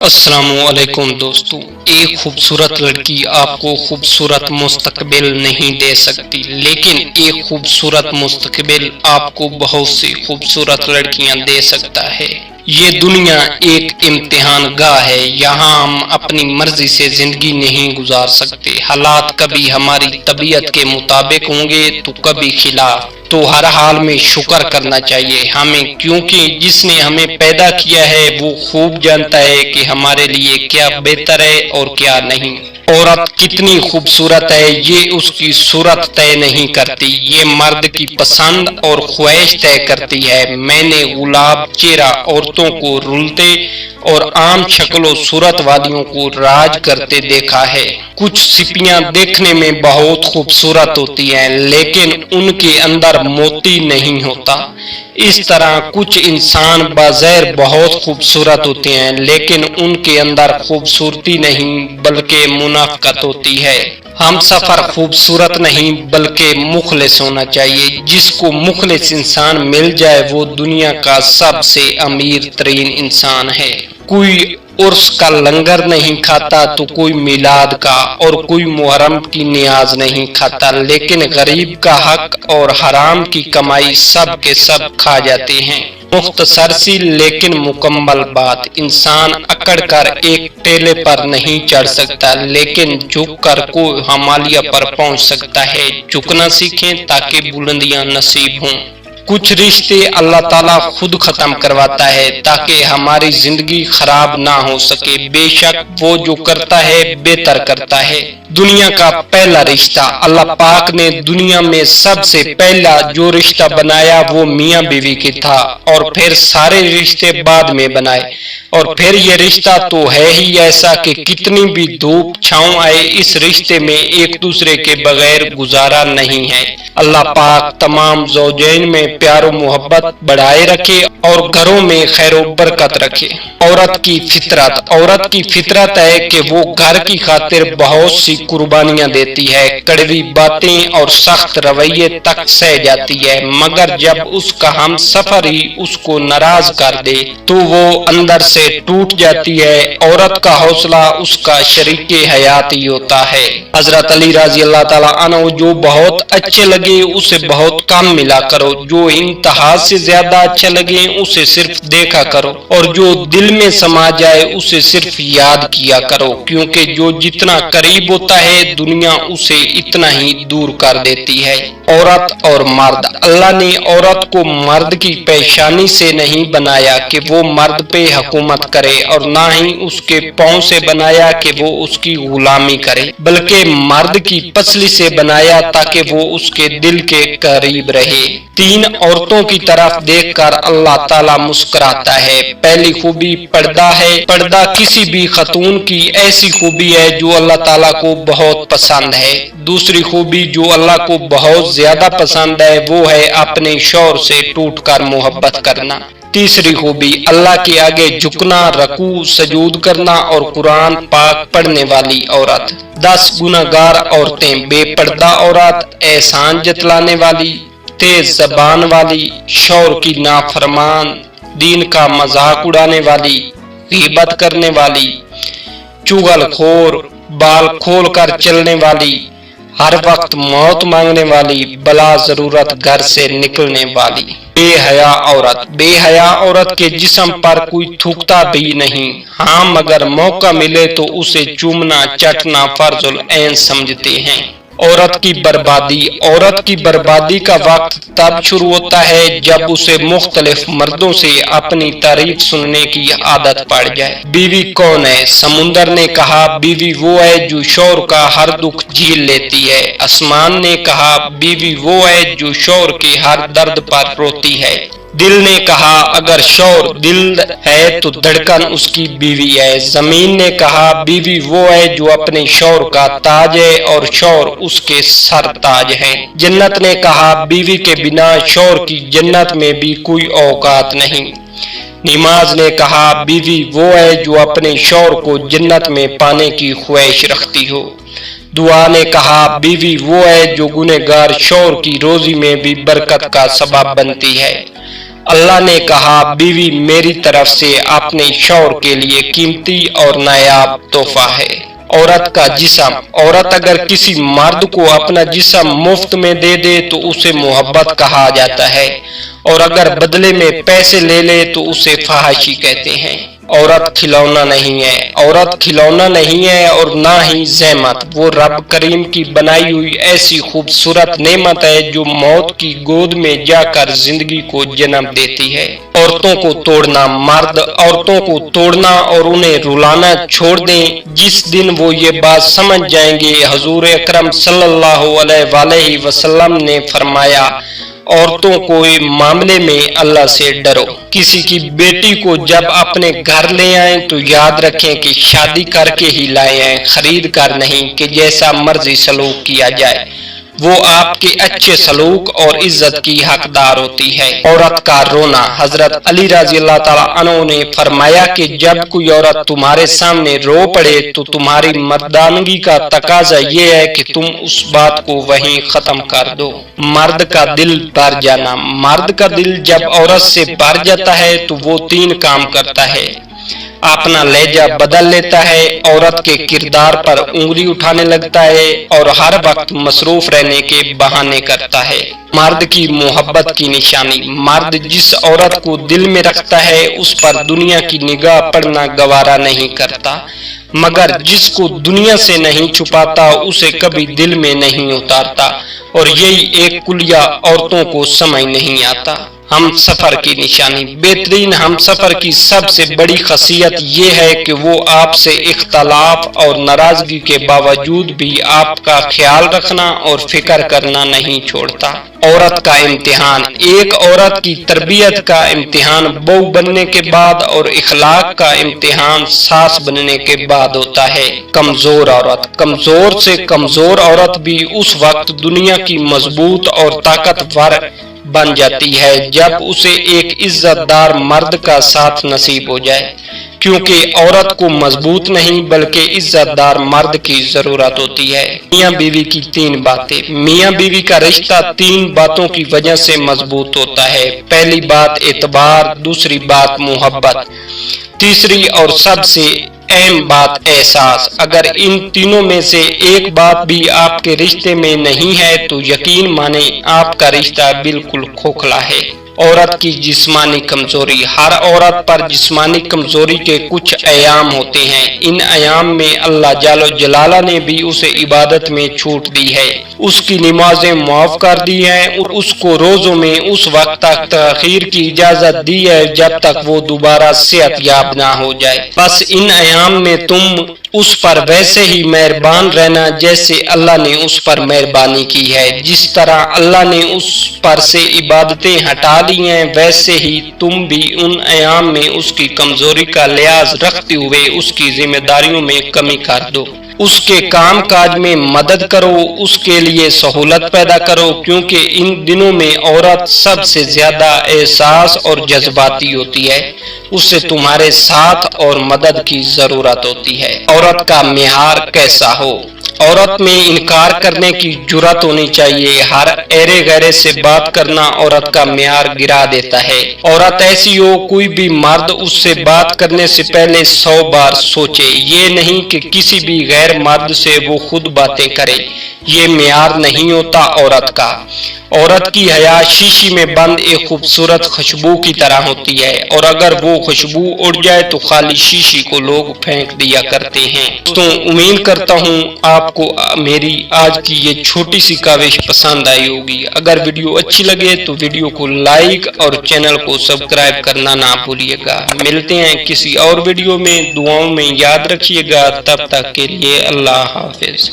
السلام علیکم دوستو، ایک خوبصورت لڑکی آپ کو خوبصورت مستقبل نہیں دے سکتی، لیکن ایک خوبصورت مستقبل آپ کو بہت سی خوبصورت لڑکیاں دے سکتا ہے۔ یہ دنیا ایک امتحان گاہ ہے، یہاں ہم اپنی مرضی سے زندگی نہیں گزار سکتے۔ حالات کبھی ہماری طبیعت کے مطابق ہوں گے تو کبھی خلاف، تو ہر حال میں شکر کرنا چاہیے ہمیں، کیونکہ جس نے ہمیں پیدا کیا ہے وہ خوب جانتا ہے کہ ہمارے لیے کیا بہتر ہے اور کیا نہیں۔ عورت کتنی خوبصورت ہے یہ اس کی صورت طے نہیں کرتی، یہ مرد کی پسند اور خواہش طے کرتی ہے۔ میں نے گلاب چہرہ عورتوں کو رلتے اور عام شکل و صورت والیوں کو راج کرتے دیکھا ہے۔ کچھ سپیاں دیکھنے میں بہت خوبصورت ہوتی ہیں لیکن ان کے اندر موتی نہیں ہوتا۔ اس طرح کچھ انسان بظاہر بہت خوبصورت ہوتے ہیں لیکن ان کے اندر خوبصورتی نہیں بلکہ منافقت ہوتی ہے۔ ہم سفر خوبصورت نہیں بلکہ مخلص ہونا چاہیے۔ جس کو مخلص انسان مل جائے وہ دنیا کا سب سے امیر ترین انسان ہے۔ کوئی عرس کا لنگر نہیں کھاتا تو کوئی میلاد کا، اور کوئی محرم کی نیاز نہیں کھاتا، لیکن غریب کا حق اور حرام کی کمائی سب کے سب کھا جاتے ہیں۔ مختصر سی لیکن مکمل بات، انسان اکڑ کر ایک ٹیلے پر نہیں چڑھ سکتا لیکن جھک کر کوئی ہمالیہ پر پہنچ سکتا ہے۔ جھکنا سیکھیں تاکہ بلندیاں نصیب ہوں۔ کچھ رشتے اللہ تعالیٰ خود ختم کرواتا ہے تاکہ ہماری زندگی خراب نہ ہو سکے۔ بے شک وہ جو کرتا ہے بہتر کرتا ہے۔ دنیا کا پہلا رشتہ، اللہ پاک نے دنیا میں سب سے پہلا جو رشتہ بنایا وہ میاں بیوی کی تھا، اور پھر سارے رشتے بعد میں بنائے، اور پھر یہ رشتہ تو ہے ہی ایسا کہ کتنی بھی دھوپ چھاؤں آئے اس رشتے میں ایک دوسرے کے بغیر گزارا نہیں ہے۔ اللہ پاک تمام زوجین میں پیار و محبت بڑھائے رکھے اور گھروں میں خیر و برکت رکھے۔ عورت کی فطرت ہے کہ وہ گھر کی خاطر بہت سی قربانیاں دیتی ہے، کڑوی باتیں اور سخت رویے تک سہ جاتی ہے، مگر جب اس کا ہم سفر ہی اس کو ناراض کر دے تو وہ اندر سے ٹوٹ جاتی ہے۔ عورت کا حوصلہ اس کا شریک حیات ہی ہوتا ہے۔ حضرت علی رضی اللہ تعالیٰ عنہ جو بہت اچھے لگے اسے بہت کم ملا کرو، جو انتہا سے زیادہ اچھا لگے اسے صرف دیکھا کرو، اور جو دل میں سما جائے اسے صرف یاد کیا کرو، کیونکہ جو جتنا قریب ہوتا ہے دنیا اسے اتنا ہی دور کر دیتی ہے۔ عورت اور مرد، اللہ نے عورت کو مرد کی پیشانی سے نہیں بنایا کہ وہ مرد پہ حکومت کرے، اور نہ ہی اس کے پاؤں سے بنایا کہ وہ اس کی غلامی کرے، بلکہ مرد کی پسلی سے بنایا تاکہ وہ اس کے دل کے قریب رہے۔ تین عورتوں کی طرف دیکھ کر اللہ تعالیٰ مسکراتا ہے۔ پہلی خوبی پردہ ہے۔ پردہ کسی بھی خاتون کی ایسی خوبی ہے جو اللہ تعالیٰ کو بہت پسند ہے۔ دوسری خوبی جو اللہ کو بہت زیادہ پسند ہے وہ ہے اپنے شوہر سے ٹوٹ کر محبت کرنا۔ تیسری خوبی اللہ کے آگے جھکنا، رکوع سجود کرنا اور قرآن پاک پڑھنے والی عورت۔ 10 گناہگار عورتیں، بے پردہ عورت، احسان جتلانے والی، تیز زبان والی، شوہر کی نافرمان، دین کا مذاق اڑانے والی، غیبت کرنے والی، چغل خور، بال کھول کر چلنے والی، ہر وقت موت مانگنے والی، بلا ضرورت گھر سے نکلنے والی۔ بے حیا عورت، بے حیا عورت کے جسم پر کوئی تھوکتا بھی نہیں، ہاں مگر موقع ملے تو اسے چومنا چٹنا فرض العین سمجھتے ہیں۔ عورت کی بربادی کا وقت تب شروع ہوتا ہے جب اسے مختلف مردوں سے اپنی تعریف سننے کی عادت پڑ جائے۔ بیوی کون ہے؟ سمندر نے کہا بیوی وہ ہے جو شوہر کا ہر دکھ جھیل لیتی ہے۔ آسمان نے کہا بیوی وہ ہے جو شوہر کے ہر درد پر روتی ہے۔ دل نے کہا اگر شوہر دل ہے تو دھڑکن اس کی بیوی ہے۔ زمین نے کہا بیوی وہ ہے جو اپنے شوہر کا تاج ہے اور شوہر اس کے سر تاج ہے۔ جنت نے کہا بیوی کے بنا شوہر کی جنت میں بھی کوئی اوقات نہیں۔ نماز نے کہا بیوی وہ ہے جو اپنے شوہر کو جنت میں پانے کی خواہش رکھتی ہو۔ دعا نے کہا بیوی وہ ہے جو گنہگار شوہر کی روزی میں بھی برکت کا سبب بنتی ہے۔ اللہ نے کہا بیوی میری طرف سے اپنے شوہر کے لیے قیمتی اور نایاب تحفہ ہے۔ عورت کا جسم، عورت اگر کسی مرد کو اپنا جسم مفت میں دے دے تو اسے محبت کہا جاتا ہے، اور اگر بدلے میں پیسے لے لے تو اسے فحاشی کہتے ہیں۔ عورت کھلونا نہیں ہے، عورت کھلونا نہیں ہے اور نہ ہی زحمت، وہ رب کریم کی بنائی ہوئی ایسی خوبصورت نعمت ہے جو موت کی گود میں جا کر زندگی کو جنم دیتی ہے۔ عورتوں کو توڑنا، مرد عورتوں کو توڑنا اور انہیں رلانا چھوڑ دیں۔ جس دن وہ یہ بات سمجھ جائیں گے، حضور اکرم صلی اللہ علیہ وآلہ وسلم نے فرمایا، عورتوں کو معاملے میں اللہ سے ڈرو۔ کسی کی بیٹی کو جب اپنے گھر لے آئیں تو یاد رکھیں کہ شادی کر کے ہی لائے ہیں، خرید کر نہیں کہ جیسا مرضی سلوک کیا جائے۔ وہ آپ کے اچھے سلوک اور عزت کی حقدار ہوتی ہے۔ عورت کا رونا، حضرت علی رضی اللہ تعالیٰ عنہ نے فرمایا کہ جب کوئی عورت تمہارے سامنے رو پڑے تو تمہاری مردانگی کا تقاضا یہ ہے کہ تم اس بات کو وہیں ختم کر دو۔ مرد کا دل بھر جانا، مرد کا دل جب عورت سے بھر جاتا ہے تو وہ 3 کام کرتا ہے۔ اپنا لہجہ بدل لیتا ہے، عورت کے کردار پر انگلی اٹھانے لگتا ہے اور ہر وقت مصروف رہنے کے بہانے کرتا ہے۔ مرد کی محبت کی نشانی، مرد جس عورت کو دل میں رکھتا ہے اس پر دنیا کی نگاہ پڑنا گوارا نہیں کرتا، مگر جس کو دنیا سے نہیں چھپاتا اسے کبھی دل میں نہیں اتارتا، اور یہی ایک کلیہ عورتوں کو سمجھ نہیں آتا۔ ہم سفر کی نشانی، بہترین ہم سفر کی سب سے بڑی خاصیت یہ ہے کہ وہ آپ سے اختلاف اور ناراضگی کے باوجود بھی آپ کا خیال رکھنا اور فکر کرنا نہیں چھوڑتا۔ عورت کا امتحان، ایک عورت کی تربیت کا امتحان بہو بننے کے بعد اور اخلاق کا امتحان ساس بننے کے بعد ہوتا ہے۔ کمزور عورت، کمزور سے کمزور عورت بھی اس وقت دنیا کی مضبوط اور طاقتور بن جاتی ہے جب اسے ایک عزت دار مرد کا ساتھ نصیب ہو جائے، کیونکہ عورت کو مضبوط نہیں بلکہ عزت دار مرد کی ضرورت ہوتی ہے۔ میاں بیوی کی 3 باتیں، میاں بیوی کا رشتہ 3 باتوں کی وجہ سے مضبوط ہوتا ہے۔ پہلی بات اعتبار، دوسری بات محبت، تیسری اور سب سے اہم بات احساس۔ اگر ان تینوں میں سے ایک بات بھی آپ کے رشتے میں نہیں ہے تو یقین مانیں آپ کا رشتہ بالکل کھوکھلا ہے۔ عورت کی جسمانی کمزوری، ہر عورت پر جسمانی کمزوری کے کچھ ایام ہوتے ہیں۔ ان ایام میں اللہ جل جلالہ نے بھی اسے عبادت میں چھوٹ دی ہے، اس کی نمازیں معاف کر دی ہیں اور اس کو روزوں میں اس وقت تک تاخیر کی اجازت دی ہے جب تک وہ دوبارہ صحت یاب نہ ہو جائے۔ بس ان ایام میں تم اس پر ویسے ہی مہربان رہنا جیسے اللہ نے اس پر مہربانی کی ہے۔ جس طرح اللہ نے اس پر سے عبادتیں ہٹا لی ہیں ویسے ہی تم بھی ان ایام میں اس کی کمزوری کا لحاظ رکھتے ہوئے اس کی ذمہ داریوں میں کمی کر دو، اس کے کام کاج میں مدد کرو، اس کے لیے سہولت پیدا کرو، کیونکہ ان دنوں میں عورت سب سے زیادہ احساس اور جذباتی ہوتی ہے، اسے تمہارے ساتھ اور مدد کی ضرورت ہوتی ہے۔ عورت کا معیار کیسا ہو؟ عورت میں انکار کرنے کی جرات ہونی چاہیے۔ ہر ایرے غیرے سے بات کرنا عورت کا معیار گرا دیتا ہے۔ عورت ایسی ہو کوئی بھی مرد اس سے بات کرنے سے پہلے 100 بار سوچے، یہ نہیں کہ کسی بھی غیر مرد سے وہ خود باتیں کرے، یہ معیار نہیں ہوتا عورت کا۔ عورت کی حیا شیشی میں بند ایک خوبصورت خوشبو کی طرح ہوتی ہے، اور اگر وہ خوشبو اڑ جائے تو خالی شیشی کو لوگ پھینک دیا کرتے ہیں۔ دوستوں، امید کرتا ہوں آپ کو میری آج کی یہ چھوٹی سی کاوش پسند آئی ہوگی۔ اگر ویڈیو اچھی لگے تو ویڈیو کو لائک اور چینل کو سبسکرائب کرنا نہ بھولیے گا۔ ملتے ہیں کسی اور ویڈیو میں، دعاؤں میں یاد رکھیے گا، تب تک کے لیے اللہ حافظ۔